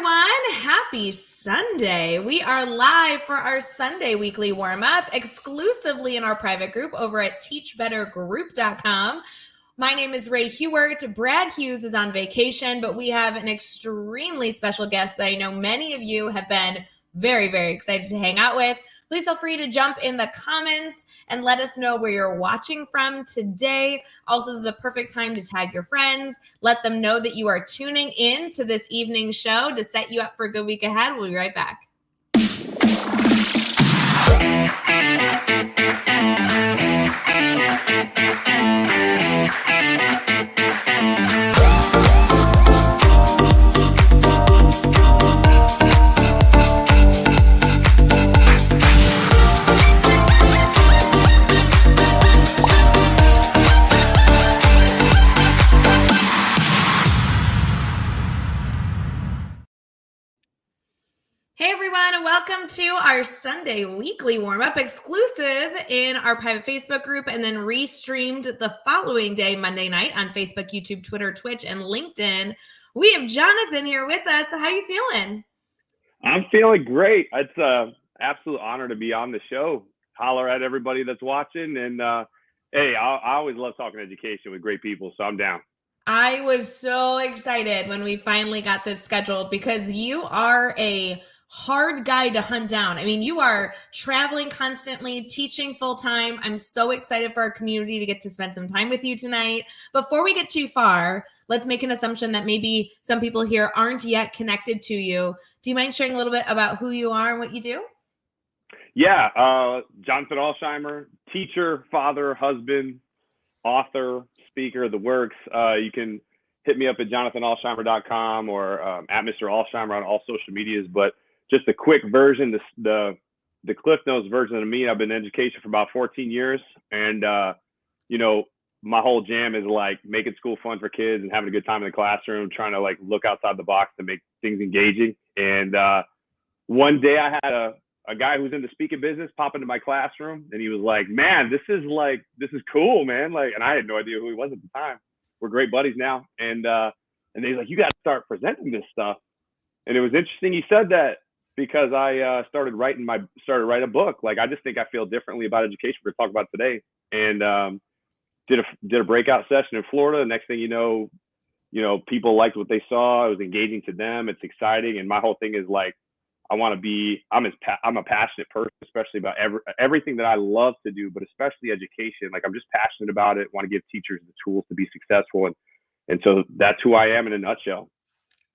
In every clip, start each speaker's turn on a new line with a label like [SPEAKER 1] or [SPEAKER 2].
[SPEAKER 1] everyone. Happy Sunday. We are live for our Sunday weekly warm-up exclusively in our private group over at teachbettergroup.com. My name is Ray Hewart. Brad Hughes is on vacation, but we have an extremely special guest that I know many of you have been very, very excited to hang out with. Please feel free to jump in the comments and let us know where you're watching from today. Also, this is a perfect time to tag your friends. Let them know that you are tuning in to this evening's show to set you up for a good week ahead. We'll be right back. Hey everyone, and welcome to our Sunday weekly warm-up exclusive in our private Facebook group and then restreamed the following day, Monday night, on Facebook, YouTube, Twitter, Twitch, and LinkedIn. We have Jonathan here with us. How you feeling?
[SPEAKER 2] I'm feeling great. It's an absolute honor to be on the show. Holler at everybody that's watching. And hey, I always love talking education with great people, so I'm down.
[SPEAKER 1] I was so excited when we finally got this scheduled because you are a hard guy to hunt down. I mean, you are traveling constantly, teaching full-time. I'm so excited for our community to get to spend some time with you tonight. Before we get too far, let's make an assumption that maybe some people here aren't yet connected to you. Do you mind sharing a little bit about who you are and what you do?
[SPEAKER 2] Yeah, Jonathan Alsheimer, teacher, father, husband, author, speaker, the works. You can hit me up at jonathanalsheimer.com or at Mr. Alsheimer on all social medias. But just a quick version, the Cliff Notes version of me. I've been in education for about 14 years. And, you know, my whole jam is like making school fun for kids and having a good time in the classroom, trying to like look outside the box to make things engaging. And one day I had a guy who's in the speaking business pop into my classroom, and he was like, man, this is cool, man. Like, and I had no idea who he was at the time. We're great buddies now. And he's like, you got to start presenting this stuff. And it was interesting he said that because I started writing a book. Like, I just think I feel differently about education. We're going to talk about today. And did a breakout session in Florida. The next thing you know, people liked what they saw. It was engaging to them. It's exciting. And my whole thing is like, I'm a passionate person, especially about everything that I love to do, but especially education. Like, I'm just passionate about it. Want to give teachers the tools to be successful. And so that's who I am in a nutshell.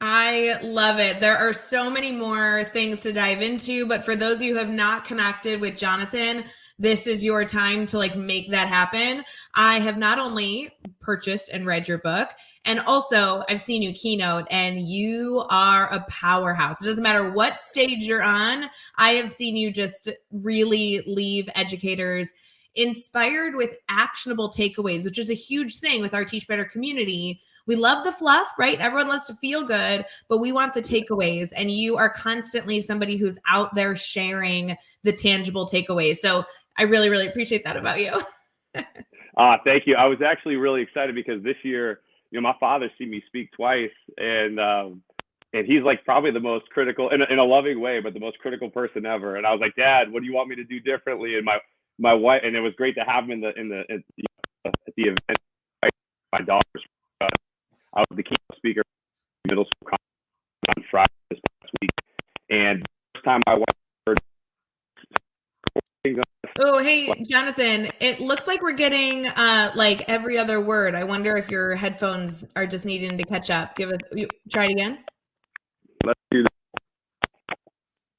[SPEAKER 1] I love it. There are so many more things to dive into, but for those of you who have not connected with Jonathan, this is your time to like make that happen. I have not only purchased and read your book, and also I've seen you keynote, and you are a powerhouse. It doesn't matter what stage you're on. I have seen you just really leave educators inspired with actionable takeaways, which is a huge thing with our Teach Better community. We love the fluff, right? Everyone loves to feel good, but we want the takeaways. And you are constantly somebody who's out there sharing the tangible takeaways. So I really, really appreciate that about you.
[SPEAKER 2] Thank you. I was actually really excited because this year, my father's seen me speak twice, and he's like probably the most critical in a loving way, but the most critical person ever. And I was like, Dad, what do you want me to do differently? And my wife, and it was great to have him at the event. My daughter's, I was the keynote speaker middle school conference on Friday this past week, and the first time my wife heard.
[SPEAKER 1] Oh, hey, Jonathan, it looks like we're getting like every other word. I wonder if your headphones are just needing to catch up. Try it again.
[SPEAKER 2] Let's do that.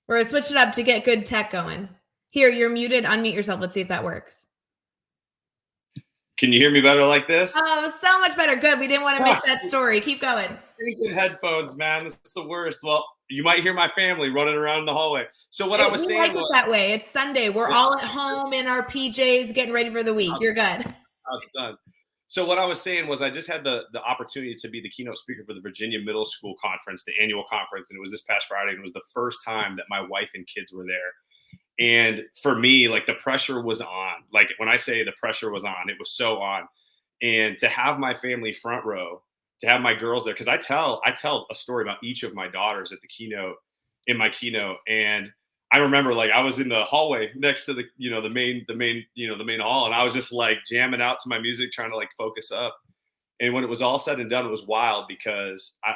[SPEAKER 1] We're going to switch it up to get good tech going. Here, you're muted. Unmute yourself. Let's see if that works.
[SPEAKER 3] Can you hear me better like this?
[SPEAKER 1] Oh, so much better. Good. We didn't want to miss that story. Keep going.
[SPEAKER 3] Pretty good headphones, man. This is the worst. Well, you might hear my family running around the hallway. So what I was saying
[SPEAKER 1] like
[SPEAKER 3] was
[SPEAKER 1] it that way. It's Sunday. We're all at home in our PJs getting ready for the week. You're good.
[SPEAKER 3] That's done. So what I was saying was I just had the opportunity to be the keynote speaker for the Virginia Middle School Conference, the annual conference, and it was this past Friday, and it was the first time that my wife and kids were there. And for me, like, the pressure was on. Like, when I say the pressure was on, it was so on. And to have my family front row, to have my girls there. Cause I tell a story about each of my daughters at the keynote, in my keynote. And I remember like I was in the hallway next to the main hall, and I was just like jamming out to my music, trying to like focus up. And when it was all said and done, it was wild because at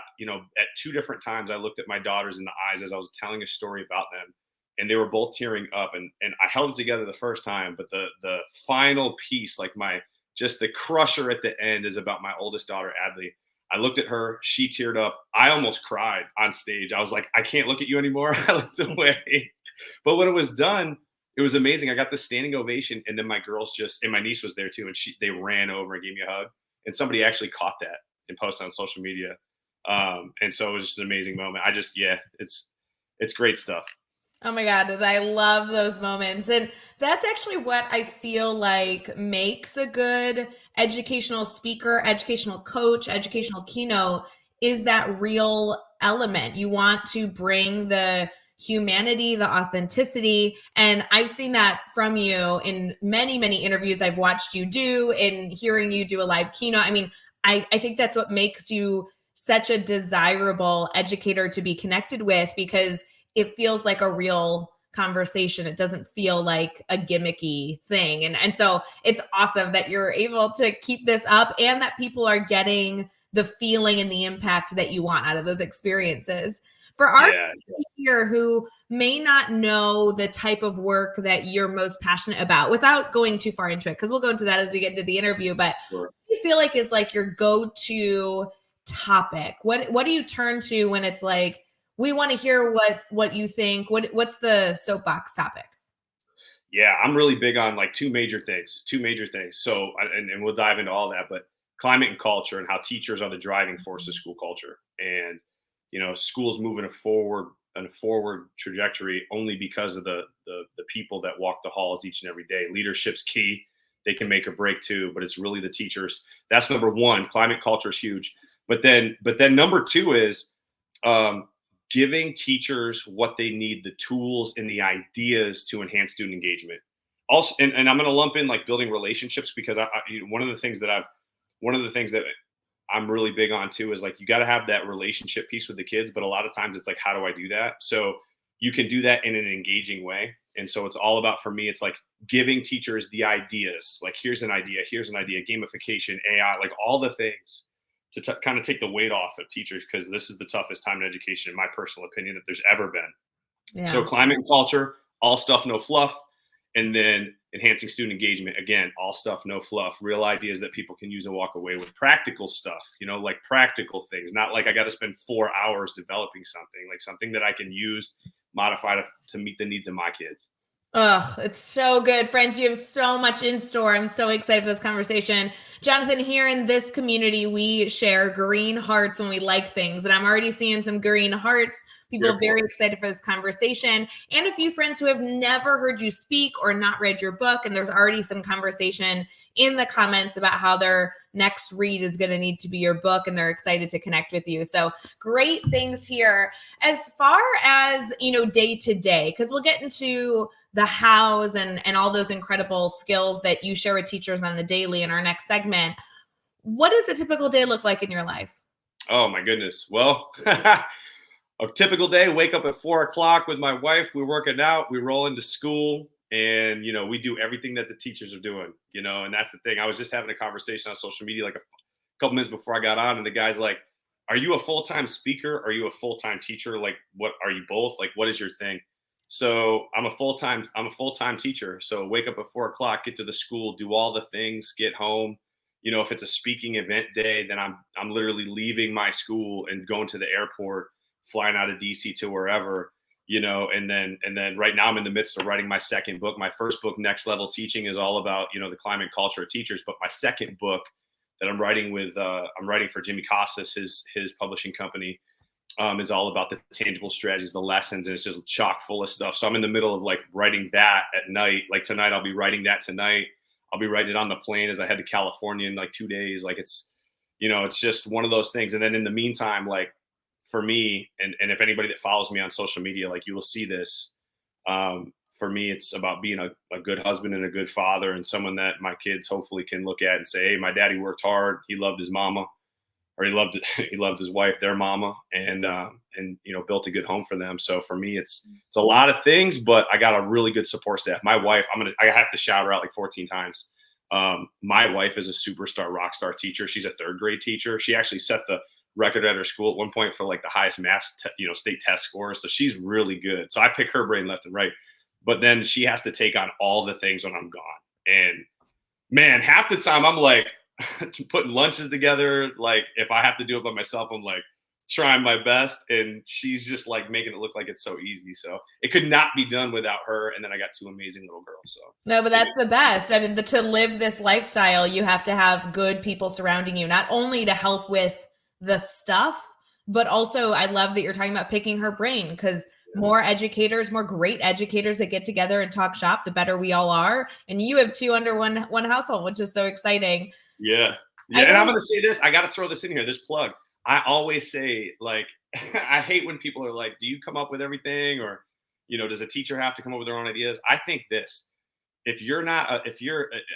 [SPEAKER 3] 2 different times I looked at my daughters in the eyes as I was telling a story about them, and they were both tearing up, and I held it together the first time, but the final piece, like just the crusher at the end, is about my oldest daughter, Adley. I looked at her, she teared up. I almost cried on stage. I was like, I can't look at you anymore. I looked away. But when it was done, it was amazing. I got this standing ovation, and then my girls and my niece was there too, and they ran over and gave me a hug. And somebody actually caught that and posted on social media. And so it was just an amazing moment. It's great stuff.
[SPEAKER 1] Oh my God, I love those moments. And that's actually what I feel like makes a good educational speaker, educational coach, educational keynote, is that real element. You want to bring the humanity, the authenticity. And I've seen that from you in many, many interviews I've watched you do, and hearing you do a live keynote. I mean, I think that's what makes you such a desirable educator to be connected with, because it feels like a real conversation. It doesn't feel like a gimmicky thing. And so it's awesome that you're able to keep this up, and that people are getting the feeling and the impact that you want out of those experiences. For our people here who may not know the type of work that you're most passionate about, without going too far into it, because we'll go into that as we get into the interview, but
[SPEAKER 3] Sure.
[SPEAKER 1] what do you feel like is like your go-to topic? What do you turn to when it's like, we want to hear what you think? What's the soapbox topic?
[SPEAKER 3] Yeah, I'm really big on like two major things. So, and we'll dive into all that, but climate and culture, and how teachers are the driving force of school culture. And schools moving a forward trajectory only because of the people that walk the halls each and every day. Leadership's key. They can make or break too, but it's really the teachers. That's number one. Climate culture is huge. But then number two is giving teachers what they need, the tools and the ideas to enhance student engagement. Also, and I'm going to lump in like building relationships, because one of the things that I'm really big on too is like, you got to have that relationship piece with the kids, but a lot of times it's like, how do I do that? So you can do that in an engaging way. And so it's all about, for me, it's like giving teachers the ideas, like here's an idea, gamification, AI, like all the things to kind of take the weight off of teachers, because this is the toughest time in education, in my personal opinion, that there's ever been. Yeah. So climate and culture, all stuff, no fluff. And then enhancing student engagement, again, all stuff, no fluff, real ideas that people can use and walk away with. Practical stuff, like practical things, not like I got to spend 4 hours developing something, like something that I can use, modify to meet the needs of my kids.
[SPEAKER 1] Oh, it's so good. Friends, you have so much in store. I'm so excited for this conversation. Jonathan, here in this community, we share green hearts when we like things. And I'm already seeing some green hearts. People are very excited for this conversation. And a few friends who have never heard you speak or not read your book. And there's already some conversation in the comments about how their next read is going to need to be your book, and they're excited to connect with you. So great things here. As far as, day to day, because we'll get into the hows and all those incredible skills that you share with teachers on the daily in our next segment. What does a typical day look like in your life?
[SPEAKER 3] Oh my goodness. Well, a typical day, wake up at 4:00 with my wife. We're working out, we roll into school, and, we do everything that the teachers are doing, and that's the thing. I was just having a conversation on social media, like a couple minutes before I got on, and the guy's like, are you a full-time speaker? Are you a full-time teacher? Like, what are you both? Like, what is your thing? So I'm a full-time teacher. So wake up at 4:00, get to the school, do all the things, get home. If it's a speaking event day, then I'm literally leaving my school and going to the airport, flying out of DC to wherever, and then right now I'm in the midst of writing my second book. My first book, Next Level Teaching, is all about, the climate culture of teachers. But my second book that I'm writing for Jimmy Costas, his publishing company, is all about the tangible strategies, the lessons, and it's just chock full of stuff. So I'm in the middle of like writing that at night. Like tonight, I'll be writing that tonight. I'll be writing it on the plane as I head to California in like 2 days. Like it's just one of those things. And then in the meantime, like for me, and if anybody that follows me on social media, like you will see this, for me, it's about being a good husband and a good father, and someone that my kids hopefully can look at and say, hey, my daddy worked hard. He loved his mama. or he loved he loved his wife, their mama, and built a good home for them. So for me, it's a lot of things, but I got a really good support staff. My wife, I have to shout her out like 14 times. My wife is a superstar rock star teacher. She's a third grade teacher. She actually set the record at her school at one point for like the highest math state test scores. So she's really good. So I pick her brain left and right, but then she has to take on all the things when I'm gone. And man, half the time I'm like putting lunches together. Like if I have to do it by myself, I'm like trying my best, and she's just like making it look like it's so easy. So it could not be done without her. And then I got two amazing little girls. So
[SPEAKER 1] no, but that's the best. I mean, to live this lifestyle, you have to have good people surrounding you, not only to help with the stuff, but also I love that you're talking about picking her brain, because more educators, more great educators that get together and talk shop, the better we all are. And you have two under one household, which is so exciting.
[SPEAKER 3] Yeah. And I'm going to say this. I got to throw this in here, this plug. I always say, like, I hate when people are like, do you come up with everything? Or, does a teacher have to come up with their own ideas? I think this, if you're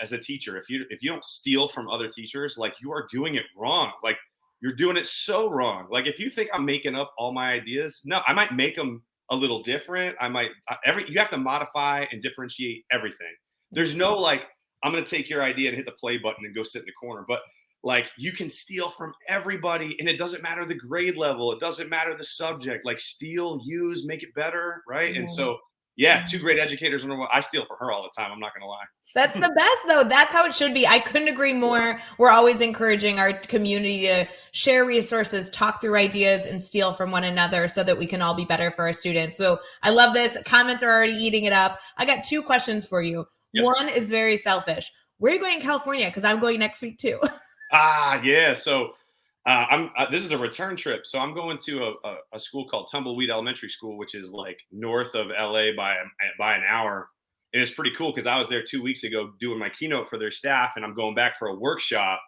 [SPEAKER 3] as a teacher, if you don't steal from other teachers, like, you are doing it wrong. Like, you're doing it so wrong. Like, if you think I'm making up all my ideas, no, I might make them a little different. You have to modify and differentiate everything. There's no like, I'm going to take your idea and hit the play button and go sit in the corner. But like, you can steal from everybody, and it doesn't matter the grade level. It doesn't matter the subject. Like, steal, use, make it better. Right. Mm-hmm. And so, yeah, two great educators. I steal from her all the time. I'm not going to lie.
[SPEAKER 1] That's the best, though. That's how it should be. I couldn't agree more. We're always encouraging our community to share resources, talk through ideas, and steal from one another so that we can all be better for our students. So I love this. Comments are already eating it up. I got two questions for you. Yep. One is very selfish. Where are you going in California? Because I'm going next week too.
[SPEAKER 3] Yeah. So this is a return trip. So I'm going to a school called Tumbleweed Elementary School, which is like north of LA by an hour. And it's pretty cool because I was there 2 weeks ago doing my keynote for their staff, and I'm going back for a workshop.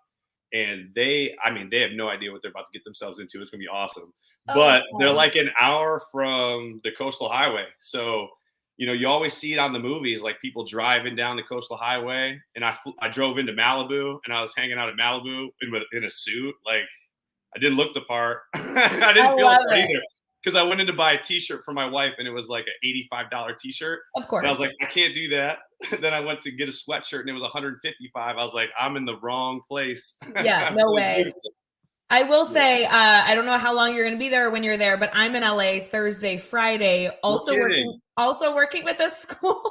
[SPEAKER 3] And they have no idea what they're about to get themselves into. It's going to be awesome. But they're like an hour from the coastal highway. So, you always see it on the movies, like people driving down the coastal highway. And I drove into Malibu, and I was hanging out at Malibu in a suit. Like, I didn't look the part. I didn't feel it either. Because I went in to buy a T-shirt for my wife, and it was like an $85 T-shirt.
[SPEAKER 1] Of course.
[SPEAKER 3] And I was like, I can't do that. Then I went to get a sweatshirt, and it was $155. I was like, I'm in the wrong place.
[SPEAKER 1] Yeah, no way. I will say, I don't know how long you're going to be there or when you're there, but I'm in LA Thursday, Friday, also working with a school.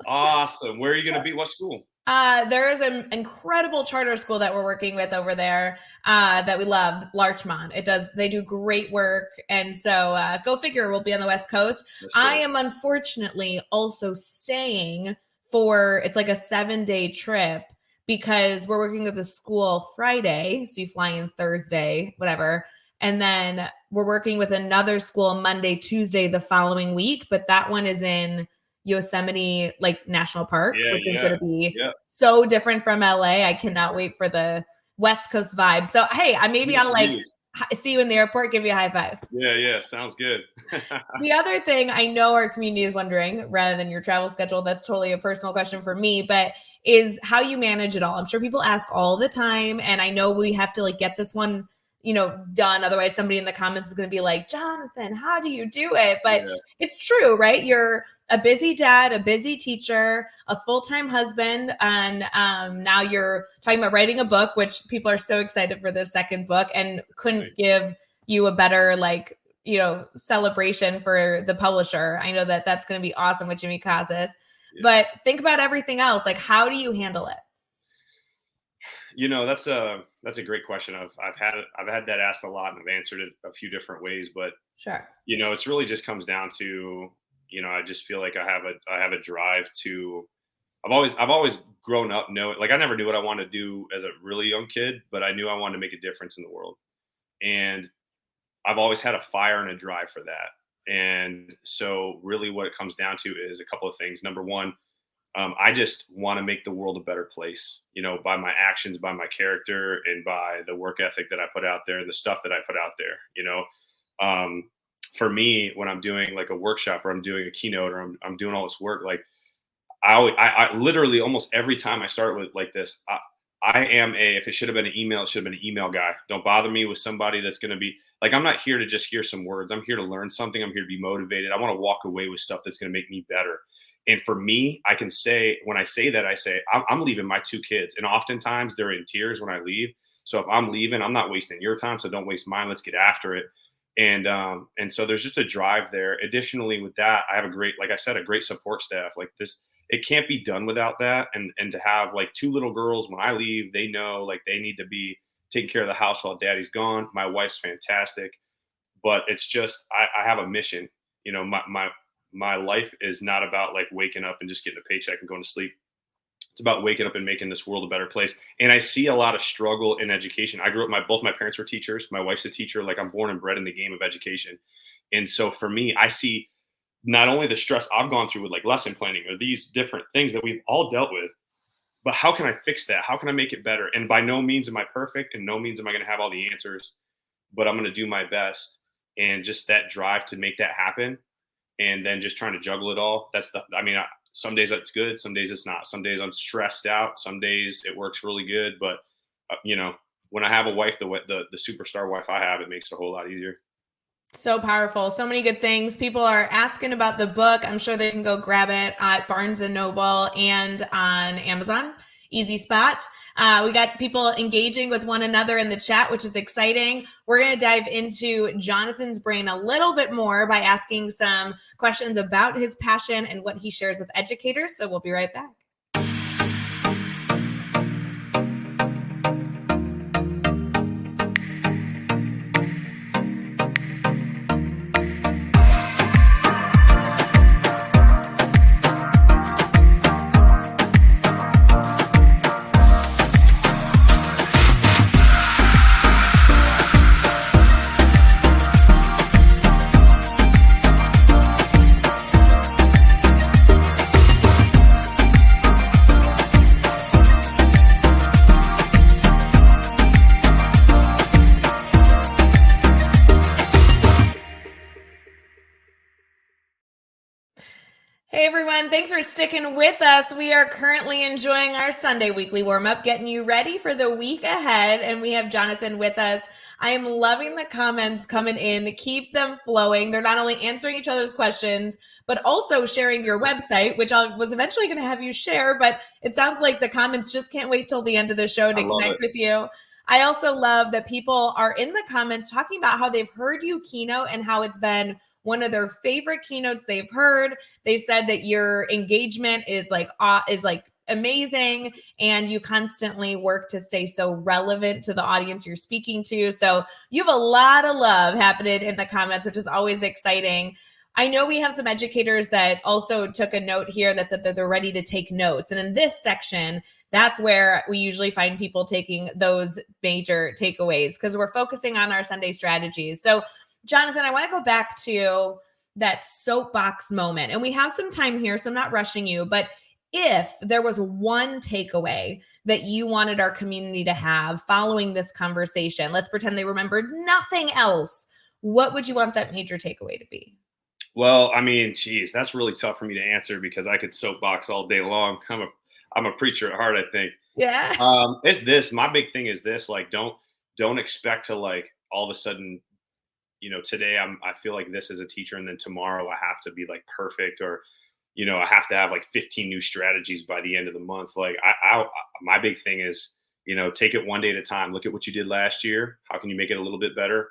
[SPEAKER 3] Awesome. Where are you going to be? What school?
[SPEAKER 1] There is an incredible charter school that we're working with over there that we love, Larchmont. They do great work. And so go figure, we'll be on the West Coast. I am unfortunately also staying it's like a 7-day trip because we're working with the school Friday. So you fly in Thursday, whatever. And then we're working with another school Monday, Tuesday, the following week. But that one is in Yosemite National Park, which is going to be so different from LA. I cannot wait for the West Coast vibe. So, hey, I'll see you in the airport, give you a high five.
[SPEAKER 3] Yeah. Sounds good.
[SPEAKER 1] The other thing I know our community is wondering, rather than your travel schedule, that's totally a personal question for me, but is how you manage it all. I'm sure people ask all the time, and I know we have to get this one done. Otherwise somebody in the comments is going to be like, Jonathan, how do you do it? But it's true, right? You're a busy dad, a busy teacher, a full-time husband. And now you're talking about writing a book, which people are so excited for the second book, and couldn't give you a better celebration for the publisher. I know that that's going to be awesome with Jimmy Casas, but think about everything else. Like, how do you handle it?
[SPEAKER 3] That's a great question. I've had that asked a lot, and I've answered it a few different ways, but
[SPEAKER 1] sure.
[SPEAKER 3] It's really just comes down to, I just feel like I have a drive to, I've always grown up knowing, like, I never knew what I wanted to do as a really young kid, but I knew I wanted to make a difference in the world. And I've always had a fire and a drive for that. And so really what it comes down to is a couple of things. Number one, I just want to make the world a better place, by my actions, by my character, and by the work ethic that I put out there and the stuff that I put out there. For me, when I'm doing like a workshop or I'm doing a keynote or I'm doing all this work, like I literally almost every time I start with like this, if it should have been an email, it should have been an email guy. Don't bother me with somebody that's going to be like, I'm not here to just hear some words. I'm here to learn something. I'm here to be motivated. I want to walk away with stuff that's going to make me better. And for me, I can say, when I say that, I say, I'm leaving my 2 kids. And oftentimes they're in tears when I leave. So if I'm leaving, I'm not wasting your time. So don't waste mine. Let's get after it. And so there's just a drive there. Additionally, with that, I have a great, like I said, a great support staff. Like this, it can't be done without that. And to have like 2 little girls, when I leave, they know like they need to be taking care of the house while daddy's gone. My wife's fantastic, but it's just, I have a mission. You know, my life is not about like waking up and just getting a paycheck and going to sleep. It's about waking up and making this world a better place. And I see a lot of struggle in education. I grew up, both my parents were teachers. My wife's a teacher. Like I'm born and bred in the game of education. And so for me, I see not only the stress I've gone through with like lesson planning or these different things that we've all dealt with, but how can I fix that? How can I make it better? And by no means am I perfect, and no means am I going to have all the answers, but I'm going to do my best. And just that drive to make that happen, and then just trying to juggle it all. Some days it's good, some days it's not. Some days I'm stressed out, some days it works really good. But when I have a wife, the superstar wife I have, it makes it a whole lot easier.
[SPEAKER 1] So powerful. So many good things. People are asking about the book. I'm sure they can go grab it at Barnes & Noble and on Amazon. Easy spot. We got people engaging with one another in the chat, which is exciting. We're going to dive into Jonathan's brain a little bit more by asking some questions about his passion and what he shares with educators. So we'll be right back. Hey everyone, thanks for sticking with us. We are currently enjoying our Sunday weekly warm-up, getting you ready for the week ahead, and we have Jonathan with us. I am loving the comments coming in. Keep them flowing. They're not only answering each other's questions, but also sharing your website, which I was eventually going to have you share, but it sounds like the comments just can't wait till the end of the show to connect with you. I also love that people are in the comments talking about how they've heard you keynote and how it's been one of their favorite keynotes they've heard. They said that your engagement is like amazing, and you constantly work to stay so relevant to the audience you're speaking to. So you have a lot of love happening in the comments, which is always exciting. I know we have some educators that also took a note here that said that they're ready to take notes. And in this section, that's where we usually find people taking those major takeaways, because we're focusing on our Sunday strategies. So Jonathan, I want to go back to that soapbox moment, and we have some time here, so I'm not rushing you, but if there was one takeaway that you wanted our community to have following this conversation, let's pretend they remembered nothing else, what would you want that major takeaway to be?
[SPEAKER 3] Well, I mean, geez, that's really tough for me to answer because I could soapbox all day long. I'm a preacher at heart, I think.
[SPEAKER 1] Yeah.
[SPEAKER 3] It's this. My big thing is this: like, don't expect to like all of a sudden, today I feel like this as a teacher, and then tomorrow I have to be like perfect, or I have to have like 15 new strategies by the end of the month. Like my big thing is, take it one day at a time. Look at what you did last year. How can you make it a little bit better?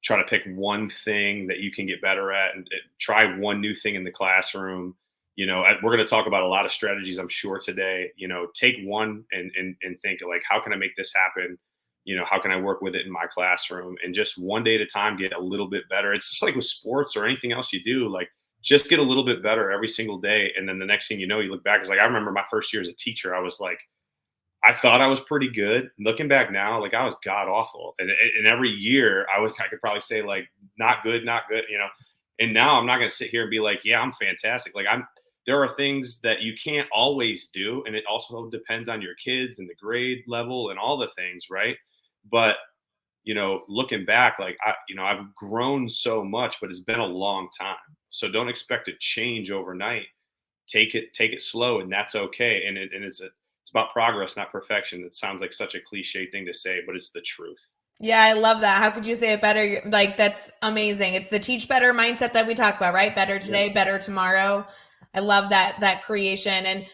[SPEAKER 3] Try to pick one thing that you can get better at, and try one new thing in the classroom. We're going to talk about a lot of strategies, I'm sure, today. Take one and think like, how can I make this happen? How can I work with it in my classroom? And just one day at a time, get a little bit better. It's just like with sports or anything else you do, like just get a little bit better every single day. And then the next thing you know, you look back, it's like, I remember my first year as a teacher, I was like, I thought I was pretty good. Looking back now, like I was god awful. And every year I could probably say like, not good. And now I'm not going to sit here and be like, yeah, I'm fantastic. Like there are things that you can't always do. And it also depends on your kids and the grade level and all the things. Right. But, looking back, like I've grown so much, but it's been a long time. So don't expect to change overnight. Take it slow, and that's okay. And It's about progress, not perfection. It sounds like such a cliche thing to say, but it's the truth.
[SPEAKER 1] Yeah, I love that. How could you say it better? Like, that's amazing. It's the teach better mindset that we talk about, right? Better today, better tomorrow. I love that creation. And,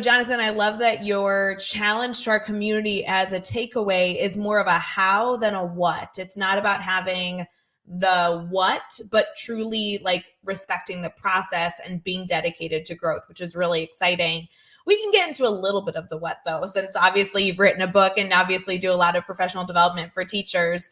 [SPEAKER 1] Jonathan, I love that your challenge to our community as a takeaway is more of a how than a what. It's not about having the what, but truly like respecting the process and being dedicated to growth, which is really exciting. We can get into a little bit of the what, though, since obviously you've written a book and obviously do a lot of professional development for teachers.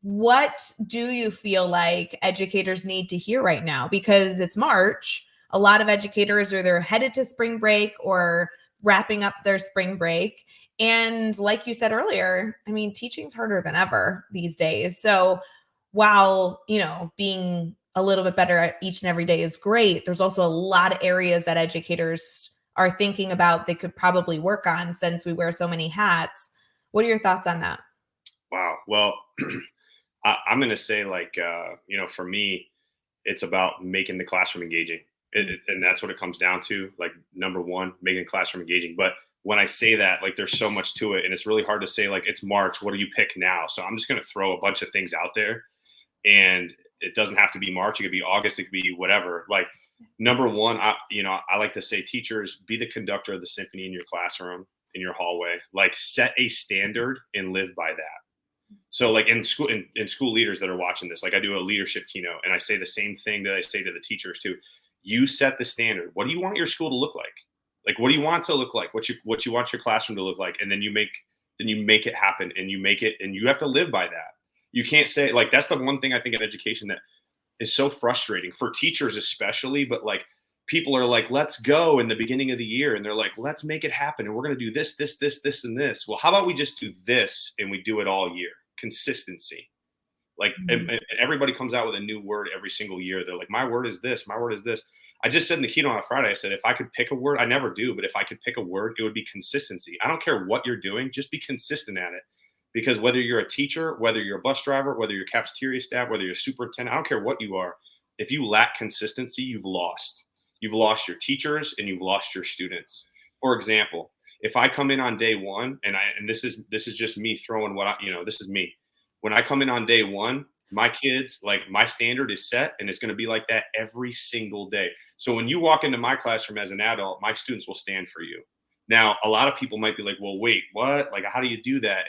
[SPEAKER 1] What do you feel like educators need to hear right now? Because it's March. A lot of educators are either headed to spring break or wrapping up their spring break. And like you said earlier, I mean, teaching's harder than ever these days. So while, being a little bit better at each and every day is great, there's also a lot of areas that educators are thinking about they could probably work on since we wear so many hats. What are your thoughts on that?
[SPEAKER 3] Wow. Well, I'm going to say for me, it's about making the classroom engaging. And that's what it comes down to. Like, number one, making the classroom engaging. But when I say that, like, there's so much to it, and it's really hard to say, like, it's March, what do you pick now? So I'm just going to throw a bunch of things out there, and it doesn't have to be March. It could be August. It could be whatever. Like, number one, I like to say, teachers, be the conductor of the symphony in your classroom, in your hallway. Like, set a standard and live by that. So, like, in school leaders that are watching this, like, I do a leadership keynote, and I say the same thing that I say to the teachers too. You set the standard. What do you want your school to look like? Like, what do you want it to look like? What you want your classroom to look like? And then you make it happen, and you make it, and you have to live by that. You can't say, like, that's the one thing I think in education that is so frustrating for teachers, especially, but like, people are like, let's go in the beginning of the year. And they're like, let's make it happen. And we're going to do this, this, this, this, and this. Well, how about we just do this and we do it all year? Consistency. Like, and everybody comes out with a new word every single year. They're like, my word is this, my word is this. I just said in the keynote on Friday, I said, if I could pick a word, I never do, but if I could pick a word, it would be consistency. I don't care what you're doing, just be consistent at it. Because whether you're a teacher, whether you're a bus driver, whether you're cafeteria staff, whether you're a superintendent, I don't care what you are. If you lack consistency, you've lost. You've lost your teachers and you've lost your students. For example, if I come in on day one, and this is just me throwing this is me. When I come in on day one, my kids, like, my standard is set, and it's going to be like that every single day. So when you walk into my classroom as an adult, my students will stand for you. Now, a lot of people might be like, well, wait, what? Like, how do you do that?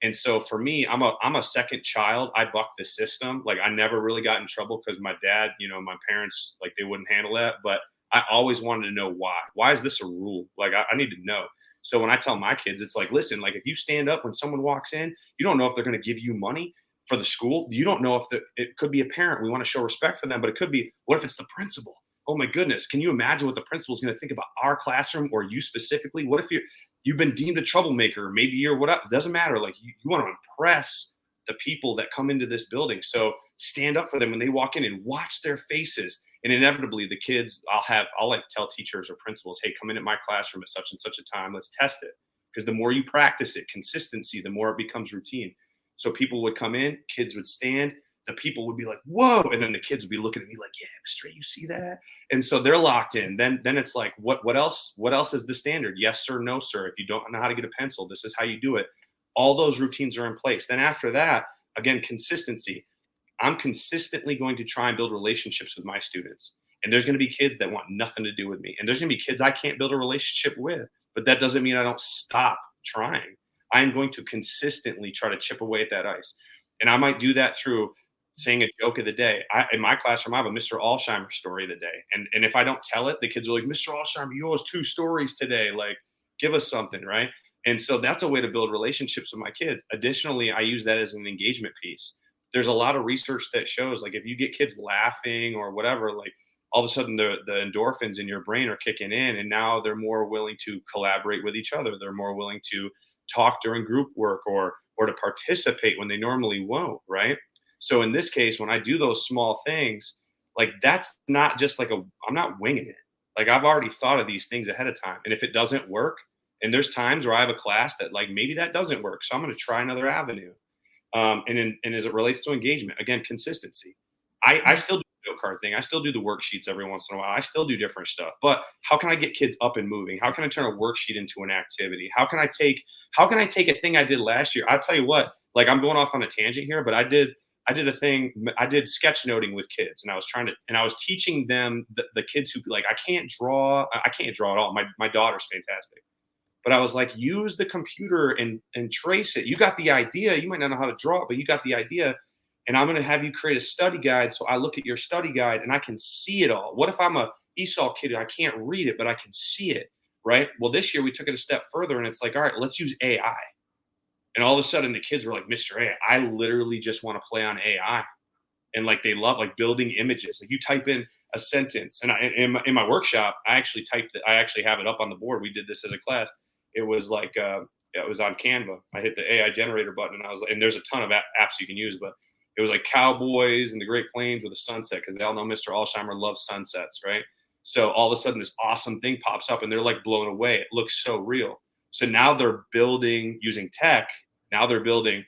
[SPEAKER 3] And so for me, I'm a second child. I bucked the system. Like, I never really got in trouble because my dad, my parents, like, they wouldn't handle that. But I always wanted to know why. Why is this a rule? Like, I need to know. So when I tell my kids, it's like, listen, like, if you stand up when someone walks in, you don't know if they're going to give you money for the school. You don't know if it could be a parent. We want to show respect for them, but it could be, what if it's the principal? Oh my goodness. Can you imagine what the principal is going to think about our classroom or you specifically? What if you've been deemed a troublemaker, maybe you're whatever, it doesn't matter. Like, you want to impress the people that come into this building. So stand up for them when they walk in and watch their faces. And inevitably the kids, I'll like tell teachers or principals, hey, come in at my classroom at such and such a time. Let's test it. Because the more you practice it, consistency, the more it becomes routine. So people would come in, kids would stand, the people would be like, whoa. And then the kids would be looking at me like, yeah, straight, you see that? And so they're locked in. Then it's like, what else is the standard? Yes, sir, no, sir. If you don't know how to get a pencil, this is how you do it. All those routines are in place. Then after that, again, consistency. I'm consistently going to try and build relationships with my students. And there's going to be kids that want nothing to do with me. And there's going to be kids I can't build a relationship with. But that doesn't mean I don't stop trying. I'm going to consistently try to chip away at that ice. And I might do that through saying a joke of the day. In my classroom, I have a Mr. Alsheimer story of the day. And if I don't tell it, the kids are like, Mr. Alsheimer, you owe us 2 stories today. Like, give us something, right? And so that's a way to build relationships with my kids. Additionally, I use that as an engagement piece. There's a lot of research that shows, like, if you get kids laughing or whatever, like, all of a sudden the endorphins in your brain are kicking in, and now they're more willing to collaborate with each other. They're more willing to talk during group work or to participate when they normally won't, right? So in this case, when I do those small things, like, that's not just like I'm not winging it. Like, I've already thought of these things ahead of time. And if it doesn't work, and there's times where I have a class that, like, maybe that doesn't work, so I'm going to try another avenue. And as it relates to engagement, again, consistency. I still do note card thing. I still do the worksheets every once in a while. I still do different stuff. But how can I get kids up and moving? How can I turn a worksheet into an activity? How can I take a thing I did last year? I'll tell you what, like I'm going off on a tangent here, but I did sketchnoting with kids, and I was teaching them the kids who like, I can't draw at all. My daughter's fantastic. But I was like, use the computer and trace it. You got the idea. You might not know how to draw it, but you got the idea. And I'm going to have you create a study guide. So I look at your study guide and I can see it all. What if I'm a ESOL kid and I can't read it, but I can see it, right? Well, this year we took it a step further, and it's like, all right, let's use AI. And all of a sudden the kids were like, Mr. A, I literally just want to play on AI. And like, they love like building images. Like you type in a sentence, and in my workshop, I actually have it up on the board. We did this as a class. It was like, it was on Canva. I hit the AI generator button, and I was like, and there's a ton of apps you can use, but it was like cowboys in the Great Plains with a sunset, because they all know Mr. Alsheimer loves sunsets, right? So all of a sudden this awesome thing pops up, and they're like blown away. It looks so real. So now they're building using tech. Now they're building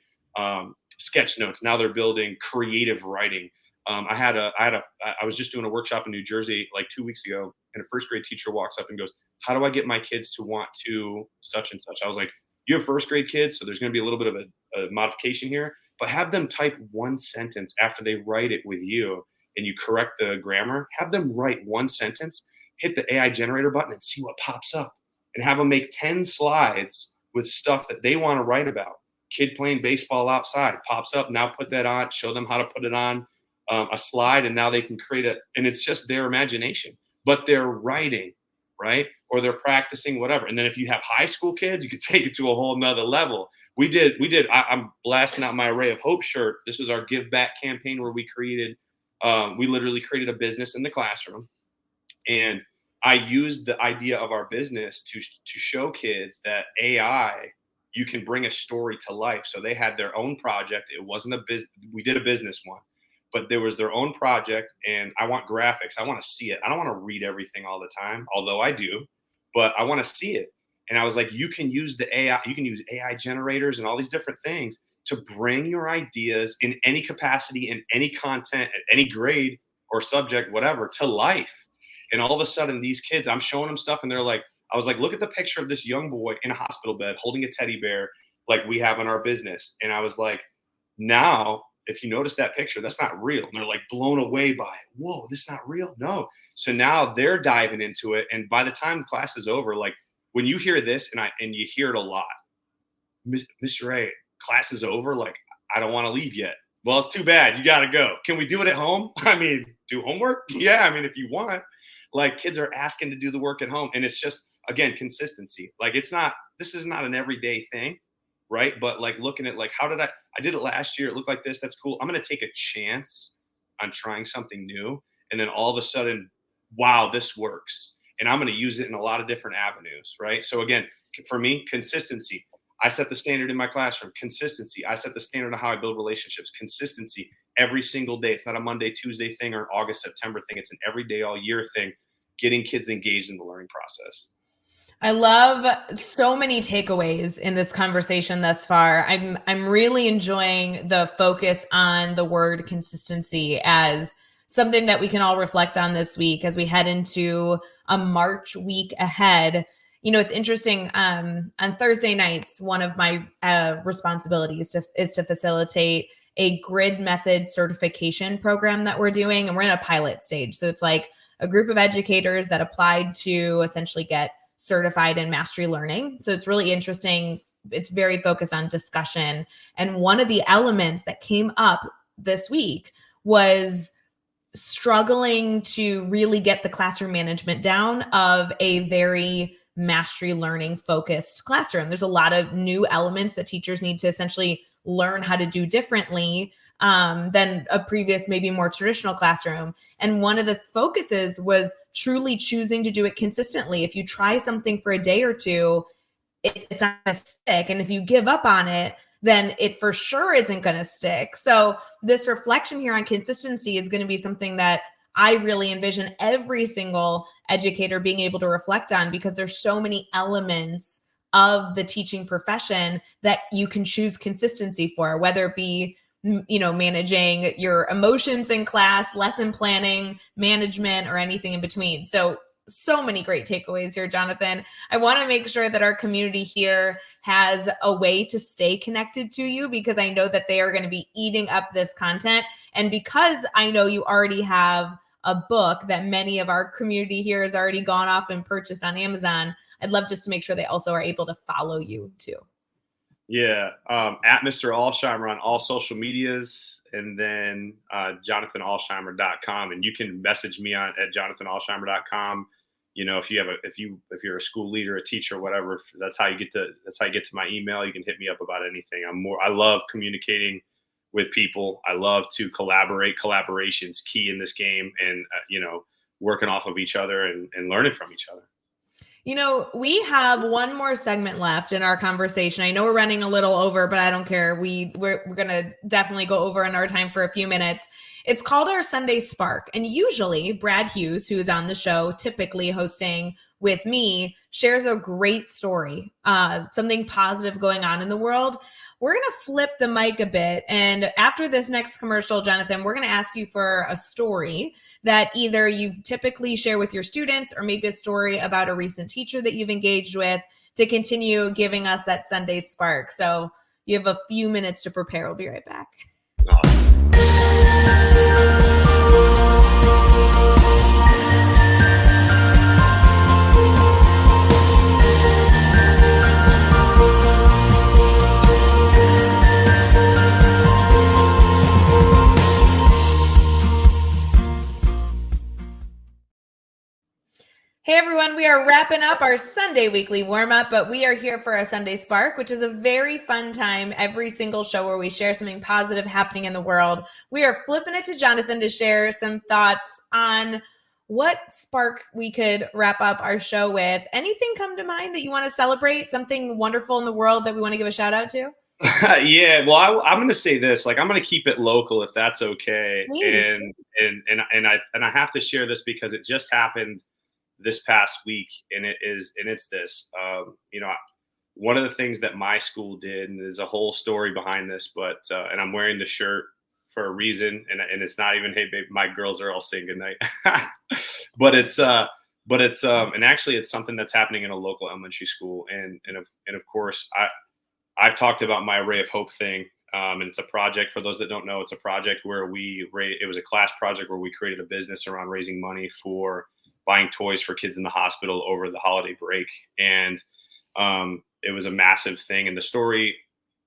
[SPEAKER 3] sketch notes. Now they're building creative writing. I was just doing a workshop in New Jersey like 2 weeks ago, and a first grade teacher walks up and goes, how do I get my kids to want to such and such? I was like, you have first grade kids, so there's going to be a little bit of a modification here, but have them type one sentence after they write it with you, and you correct the grammar. Have them write one sentence, hit the AI generator button, and see what pops up, and have them make 10 slides with stuff that they want to write about. Kid playing baseball outside pops up. Now put that on, show them how to put it on a slide, and now they can create it. And it's just their imagination, but they're writing, right? Or they're practicing whatever. And then if you have high school kids, you can take it to a whole nother level. I'm blasting out my Array of Hope shirt. This is our Give Back campaign where we literally created a business in the classroom. And I used the idea of our business to show kids that AI, you can bring a story to life. So they had their own project. It wasn't a business. We did a business one, but there was their own project, and I want graphics. I want to see it. I don't want to read everything all the time, although I do, but I want to see it. And I was like, you can use the AI, you can use AI generators and all these different things to bring your ideas in any capacity, in any content, at any grade or subject, whatever, to life. And all of a sudden these kids, I'm showing them stuff, and they're like, I was like, look at the picture of this young boy in a hospital bed holding a teddy bear like we have in our business. And I was like, now, if you notice that picture, that's not real. And they're like blown away by it. Whoa, this is not real? No. So now they're diving into it. And by the time class is over, like when you hear this, and you hear it a lot, Mr. A, class is over. Like, I don't want to leave yet. Well, it's too bad. You got to go. Can we do it at home? I mean, do homework? Yeah. I mean, if you want. Like, kids are asking to do the work at home. And it's just, again, consistency. Like, this is not an everyday thing, right? But like looking at like, I did it last year. It looked like this. That's cool. I'm going to take a chance on trying something new. And then all of a sudden, wow, this works. And I'm going to use it in a lot of different avenues, right? So again, for me, consistency. I set the standard in my classroom. Consistency. I set the standard of how I build relationships. Consistency every single day. It's not a Monday, Tuesday thing or an August, September thing. It's an everyday, all year thing, getting kids engaged in the learning process.
[SPEAKER 1] I love so many takeaways in this conversation thus far. I'm really enjoying the focus on the word consistency as something that we can all reflect on this week as we head into a March week ahead. You know, it's interesting. On Thursday nights, one of my responsibilities is to facilitate a grid method certification program that we're doing. And we're in a pilot stage. So it's like a group of educators that applied to essentially get certified in mastery learning. So it's really interesting. It's very focused on discussion. And one of the elements that came up this week was struggling to really get the classroom management down of a very mastery learning focused classroom. There's a lot of new elements that teachers need to essentially learn how to do differently than a previous, maybe more traditional classroom. And one of the focuses was truly choosing to do it consistently. If you try something for a day or two, it's not going to stick. And if you give up on it, then it for sure isn't going to stick. So this reflection here on consistency is going to be something that I really envision every single educator being able to reflect on, because there's so many elements of the teaching profession that you can choose consistency for, whether it be managing your emotions in class, lesson planning, management, or anything in between. So many great takeaways here, Jonathan. I want to make sure that our community here has a way to stay connected to you, because I know that they are going to be eating up this content. And because I know you already have a book that many of our community here has already gone off and purchased on Amazon, I'd love just to make sure they also are able to follow you too.
[SPEAKER 3] Yeah, at Mr. Alsheimer on all social medias, and then JonathanAlsheimer.com, and you can message me at JonathanAlsheimer.com. If you're a school leader, a teacher, whatever, that's how you get to my email. You can hit me up about anything. I love communicating with people. I love to collaborate. Collaboration's key in this game, and working off of each other and learning from each other.
[SPEAKER 1] We have one more segment left in our conversation. I know we're running a little over, but I don't care. We're going to definitely go over in our time for a few minutes. It's called our Sunday Spark. And usually Brad Hughes, who's on the show, typically hosting with me, shares a great story, something positive going on in the world. We're going to flip the mic a bit. And after this next commercial, Jonathan, we're going to ask you for a story that either you typically share with your students, or maybe a story about a recent teacher that you've engaged with, to continue giving us that Sunday spark. So you have a few minutes to prepare. We'll be right back. Hey everyone, we are wrapping up our Sunday weekly warm-up, but we are here for our Sunday Spark, which is a very fun time every single show where we share something positive happening in the world. We are flipping it to Jonathan to share some thoughts on what spark we could wrap up our show with. Anything come to mind that you want to celebrate? Something wonderful in the world that we want to give a shout out to?
[SPEAKER 3] Yeah, well, I'm going to say this. I'm going to keep it local if that's okay.
[SPEAKER 1] Please.
[SPEAKER 3] And I have to share this because it just happened this past week, and it's this. One of the things that my school did, and there's a whole story behind this, but and I'm wearing the shirt for a reason, and it's not even, hey babe, my girls are all saying goodnight, but it's and actually it's something that's happening in a local elementary school, and of course I've talked about my Array of Hope thing, and it's a project. For those that don't know, it's a project where it was a class project where we created a business around raising money for buying toys for kids in the hospital over the holiday break. And it was a massive thing. And the story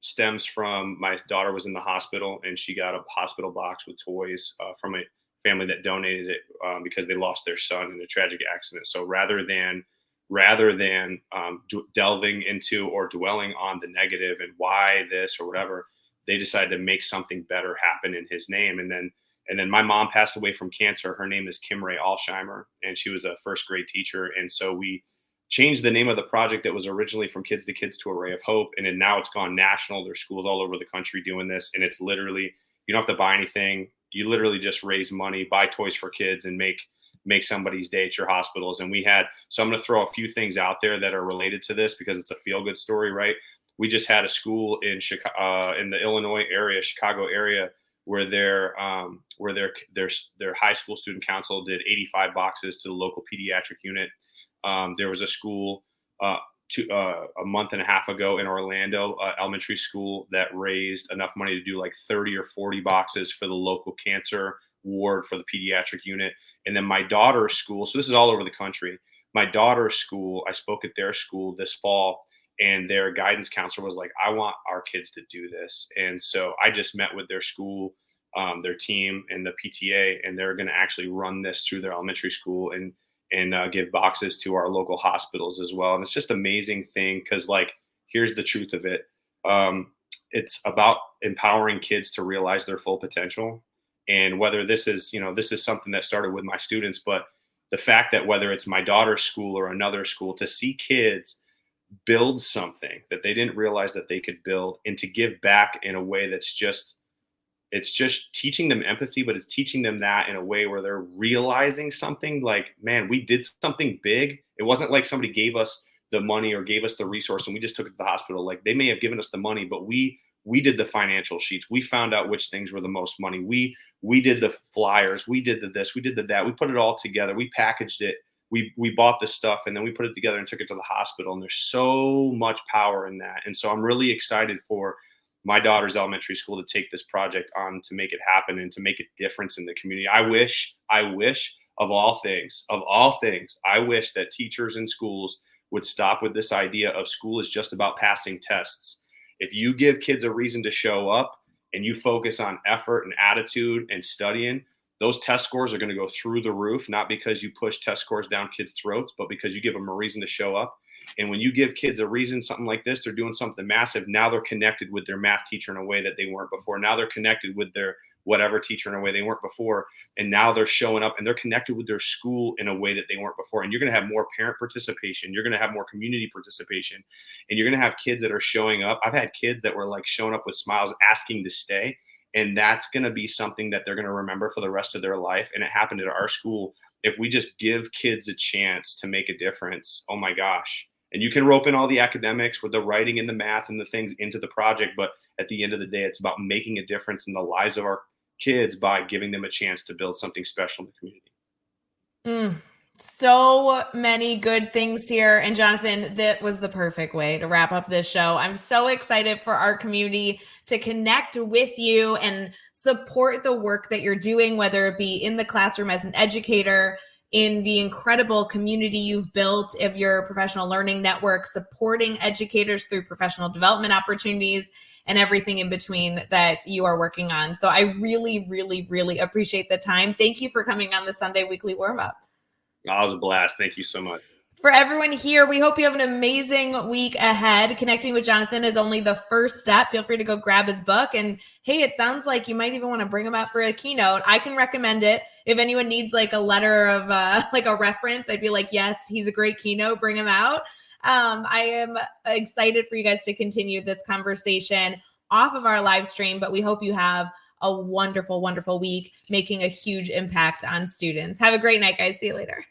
[SPEAKER 3] stems from my daughter was in the hospital, and she got a hospital box with toys from a family that donated it because they lost their son in a tragic accident. So rather than delving into or dwelling on the negative and why this or whatever, they decided to make something better happen in his name. And then my mom passed away from cancer. Her name is Kimray Alsheimer, and she was a first grade teacher. And so we changed the name of the project that was originally From Kids to Kids to Array of Hope. And then now it's gone national. There's schools all over the country doing this. And it's literally, you don't have to buy anything. You literally just raise money, buy toys for kids, and make somebody's day at your hospitals. And so I'm going to throw a few things out there that are related to this because it's a feel good story, right? We just had a school in Chicago, in the Illinois area, Chicago area, where their high school student council did 85 boxes to the local pediatric unit. There was a school a month and a half ago in Orlando, elementary school, that raised enough money to do like 30 or 40 boxes for the local cancer ward for the pediatric unit. And then my daughter's school, so this is all over the country. My daughter's school, I spoke at their school this fall, and their guidance counselor was like, I want our kids to do this. And so I just met with their school, their team, and the PTA, and they're going to actually run this through their elementary school and give boxes to our local hospitals as well. And it's just an amazing thing because, like, here's the truth of it. It's about empowering kids to realize their full potential. And whether this is something that started with my students, but the fact that whether it's my daughter's school or another school, to see kids build something that they didn't realize that they could build, and to give back in a way it's just teaching them empathy, but it's teaching them that in a way where they're realizing something like, man, we did something big. It wasn't like somebody gave us the money or gave us the resource and we just took it to the hospital. Like, they may have given us the money, but we We did the financial sheets. We found out which things were the most money. We did the flyers. We did the this. We did the that. We put it all together. We packaged it. We bought the stuff, and then we put it together and took it to the hospital. And there's so much power in that. And so I'm really excited for my daughter's elementary school to take this project on to make it happen and to make a difference in the community. I wish of all things, I wish that teachers in schools would stop with this idea of school is just about passing tests. If you give kids a reason to show up and you focus on effort and attitude and studying, those test scores are going to go through the roof, not because you push test scores down kids' throats, but because you give them a reason to show up. And when you give kids a reason, something like this, they're doing something massive. Now they're connected with their math teacher in a way that they weren't before. Now they're connected with their whatever teacher in a way they weren't before. And now they're showing up and they're connected with their school in a way that they weren't before. And you're going to have more parent participation. You're going to have more community participation. And you're going to have kids that are showing up. I've had kids that were like showing up with smiles, asking to stay. And that's going to be something that they're going to remember for the rest of their life. And it happened at our school. If we just give kids a chance to make a difference, oh my gosh. And you can rope in all the academics with the writing and the math and the things into the project. But at the end of the day, it's about making a difference in the lives of our kids by giving them a chance to build something special in the community.
[SPEAKER 1] So many good things here. And Jonathan, that was the perfect way to wrap up this show. I'm so excited for our community to connect with you and support the work that you're doing, whether it be in the classroom as an educator, in the incredible community you've built of your professional learning network, supporting educators through professional development opportunities and everything in between that you are working on. So I really, really, really appreciate the time. Thank you for coming on the Sunday Weekly Warm-Up.
[SPEAKER 3] It was a blast. Thank you so much.
[SPEAKER 1] For everyone here, we hope you have an amazing week ahead. Connecting with Jonathan is only the first step. Feel free to go grab his book. And hey, it sounds like you might even want to bring him out for a keynote. I can recommend it. If anyone needs like a letter of like a reference, I'd be like, yes, he's a great keynote. Bring him out. I am excited for you guys to continue this conversation off of our live stream, but we hope you have a wonderful, wonderful week, making a huge impact on students. Have a great night, guys. See you later.